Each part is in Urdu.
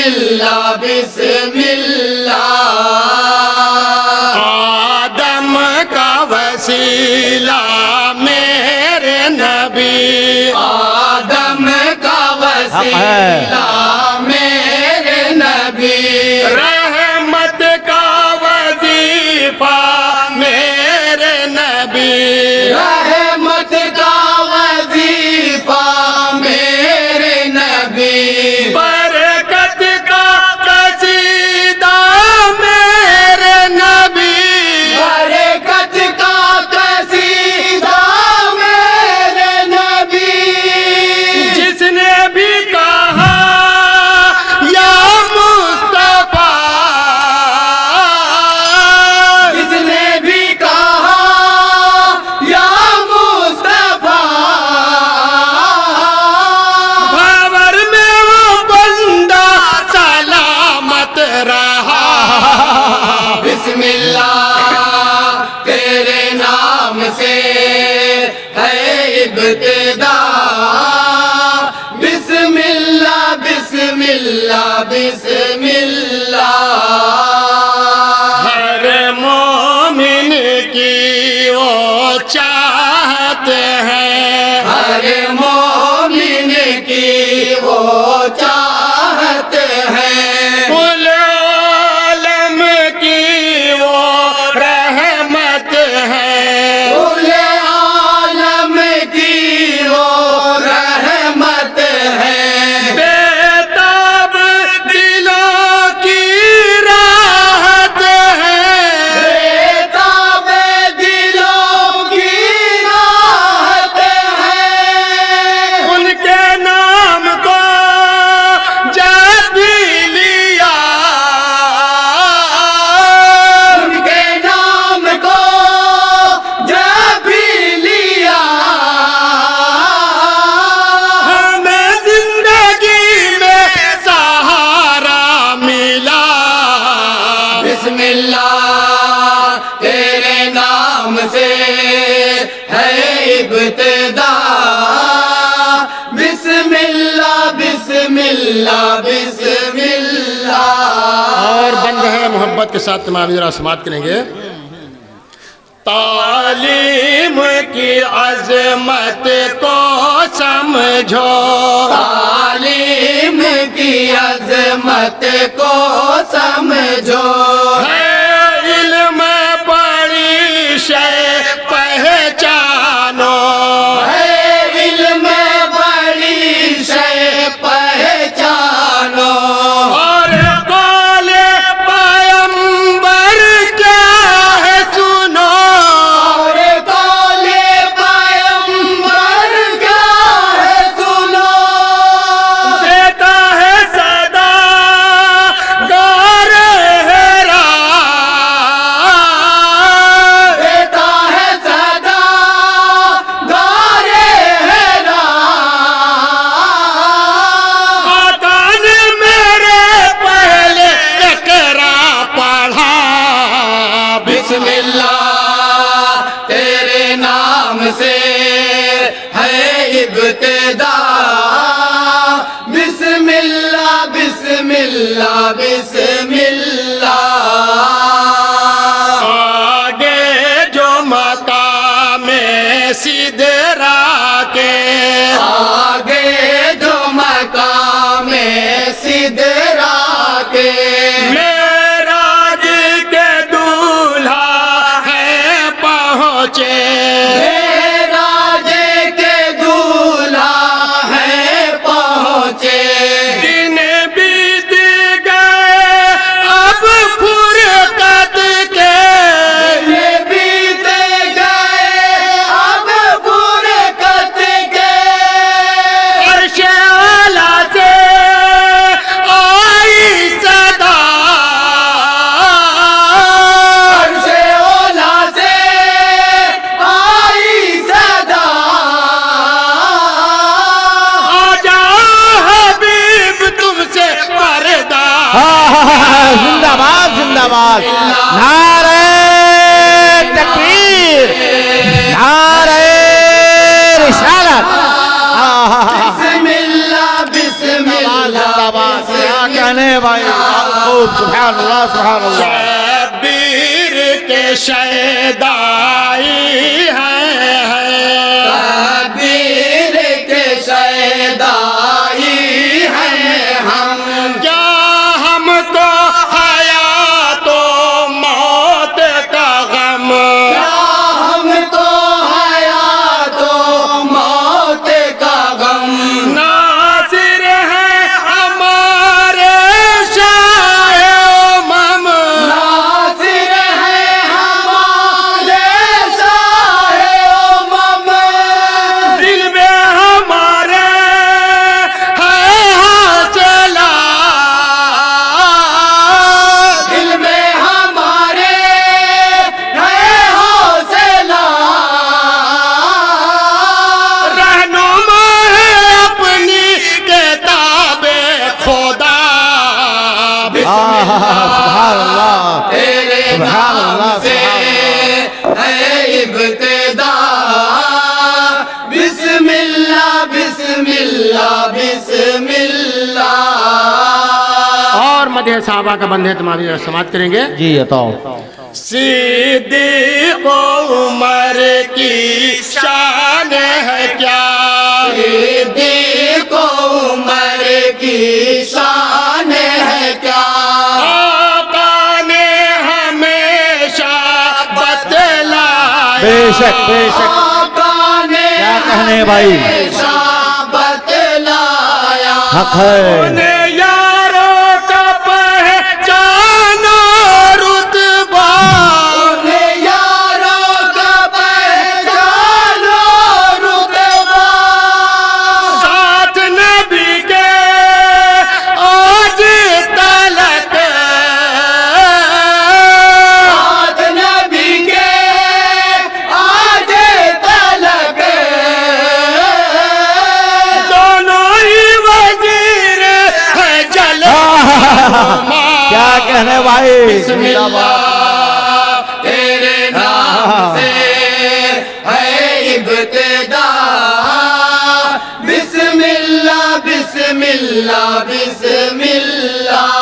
اللہ بسم اللہ آدم کا وسیلہ میرے نبی آدم کا وسیلہ میرے نبی رحمت کا وظیفہ میرے نبی رحمت کا وظیفہ میرے نبی برکت کا قصیدہ میرے نبی برکت کا قصیدہ میرے نبی جس نے بھی کہا یا مصطفیٰ جس نے بھی کہا یا مصطفیٰ بھاور میں وہ بندہ سلامت رہا بسم اللہ تیرے نام سے ہے ابتدا بسم اللہ بسم اللہ بسم اللہ ہر مومن کی وہ چاہت ہے ہر مومن کی وہ چاہت ہے کل عالم کی وہ رحمت ہے کل عالم کی وہ رحمت ہے بےتاب دلوں کی راحت ہے بیتاب دلوں کی راحت ہے ان کے نام کو جب بھی لیا ان کے نام کو جب بھی لیا ہمیں زندگی میں سہارا ملا بسم اللہ تیرے نام سے ہے ابتدا بسم اللہ بسم اللہ بسم اللہ اور بند ہے محبت کے ساتھ تمام ذرا سماعت کریں گے تعلیم کی عظمت کو سمجھو تعلیم کی عظمت کو سمجھو ہے علم بڑی شے پہچانو ہے علم بڑی شے پہچانو اور قول پیغمبر کیا ہے سنو اور قول پیغمبر کیا ہے سنو دیتا ہے صدا گار ہیرا دیتا ہے صدا گارے ہیرا آقا نے میرے پہلے اقرا پڑھا بسم اللہ تیرے نام سے ہے ابتدا بسم اللہ بسم اللہ بسم اللہ آگے جو مقام سدرا کے آگے جو مقام سدرا کے معراج کے دولہا ہے پہنچے معراج کے دولہا ہے پہنچے دن بیت گئے اب فرقت کے بیتے گئے اب فرقت کے عرش اعلیٰ سے آئی صدا عرش اولا سے آئی صدا آجا حبیب تم سے پردہ زندہ باد زندہ باد نعرہ تکبیر نعرہ رسالت بسم اللہ بسم اللہ کیا کہنے ہیں بھائی خوب سبحان اللہ سبحان اللہ شبیر کے شیدائی ہیں شبیر کے شیدائی ہیں ہم کیا ہم کو حیات و موت کا غم ہم تو حیات و موت کا غم ناصر ہے ہمارے شاہ امم ناصر ہے ہمارے شاہ امم دل میں ہمارے ہے حوصلہ دل میں ہمارے ہے حوصلہ رہنما ہے اپنی کتاب خدا سبحان اللہ تیرے سبحان نام اللہ سے سبحان ہے ابتدا بسم اللہ بسم اللہ بسم اللہ اور مدح صحابہ کا بند ہے تمام سماعت کریں گے جی عطا صدیق عمر کی شان ہے کیا صدیق عمر کی شان ہے کیا آقا نے ہمیشہ بتلایا بے شک آقا نے کیا کہنے بھائی ہمیشہ بتلایا حق ہے انہیں یاروں کا پہچانا رتبہ انہیں یاروں کا پہچانو رتبہ ساتھ نبی کے آج تلک ساتھ نبی کے آج تلک دونوں ہی وزیر ہے جل کیا کہنے بھائی بسم اللہ تیرے نام سے ہے ابتدا بسم اللہ بسم اللہ بسم اللہ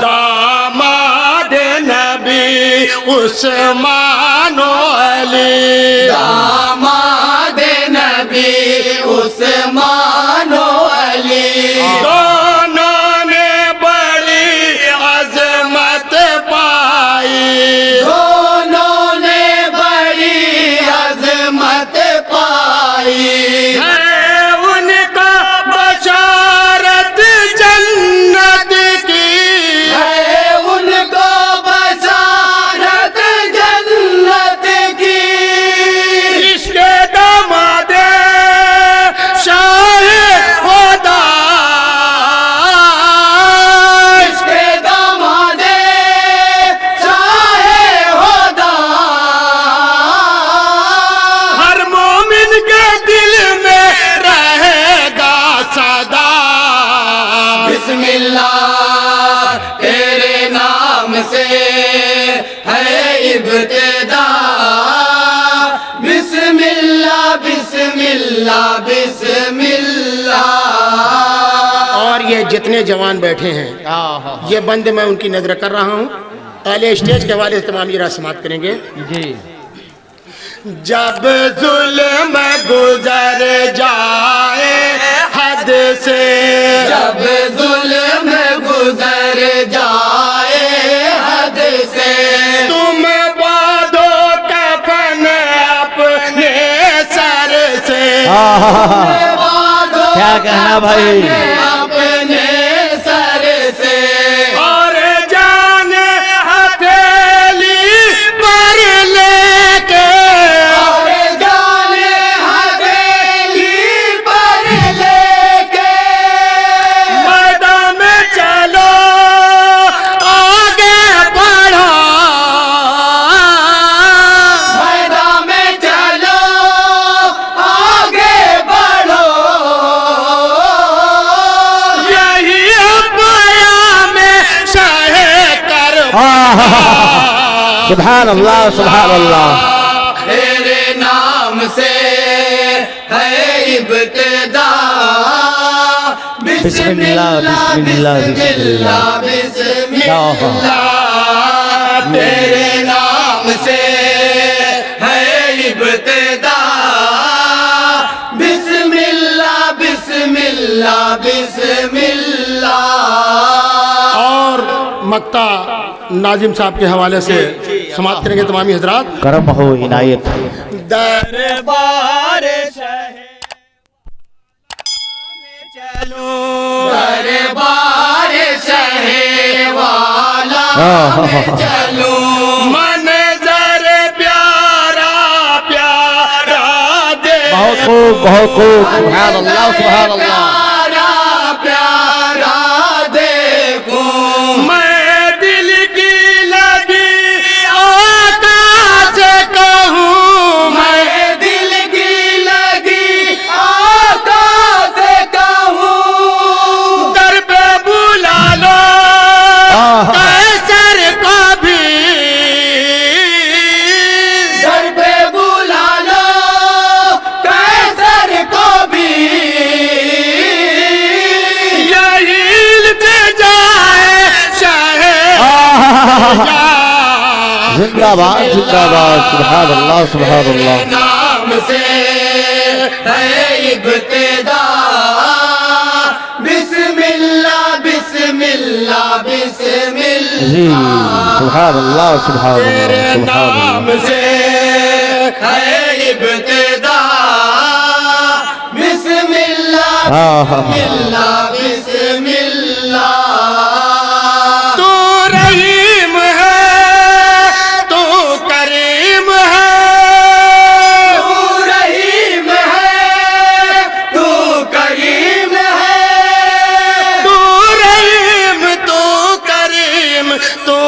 داماد نبی عثمان و علی داماد نبی عثمان و علی دونوں نے بڑی عظمت پائی دونوں نے بڑی عظمت پائی ہے ان کا بشارت جنت کی ہے ان کو بشارت جنت کی عشق داماد شاہ خدا اس کے داماد شاہ خدا ہر مومن کے دل میں رہے گا صدا بسم اللہ تیرے نام سے ہے ابتدا بسم اللہ بسم اللہ بسم اللہ اور یہ جتنے جوان بیٹھے ہیں یہ بند میں ان کی نظر کر رہا ہوں اعلی اسٹیج کے حوالے سے تمام یہ رسمات کریں گے جی جب ظلم گزر جائے حد سے جب ظلم گزر جائے حد سے تم باندھو کفن اپنے سر سے کیا کہنا بھائی اپنے سر سے اور جان ہتھیلی پر لے کے اور جانے حویلی پر لے کے میدان میں چلو آگے بڑھو میدان میں چلو آگے بڑھو یہی پیام شاہ سبحان اللہ سبحان اللہ تیرے نام سے ہے ابتدا بسم اللہ بسم اللہ بسم اللہ بسم اللہ تیرے نام سے ہے ابتدا بسم اللہ بسم اللہ بسم اللہ اور مکتا ناظم صاحب کے حوالے سے سماعت کریں گے تمامی حضرات. کرم ہو عنایت. دربار شاہ چلو دربار شاہ والا چلو منظر پیارا پیارا دے بہت خوب بہت خوب. سبحان اللہ سبحان اللہ. پیارا پیارا دیکھو میں دل کی لگی آقا سے کہوں میں دل کی لگی آقا سے کہوں در پہ بلا لو قیصر کو بھی در پہ بلا لو قیصر کو بھی یہی لے جائے شاہ زندہ باد زندہ باد. سبحان اللہ سبحان اللہ. نام سے ہے ابتدا بسم اللہ بسم اللہ بسم جی اللہ سبحان اللہ سبحان تیرے اللہ سبحان نام اللہ. سے ہے ابتدا بسم اللہ بسم اللہ بسم اللہ تو رحیم ہے تو کریم ہے تو رحیم ہے تو کریم ہے تو رحیم تو کریم تو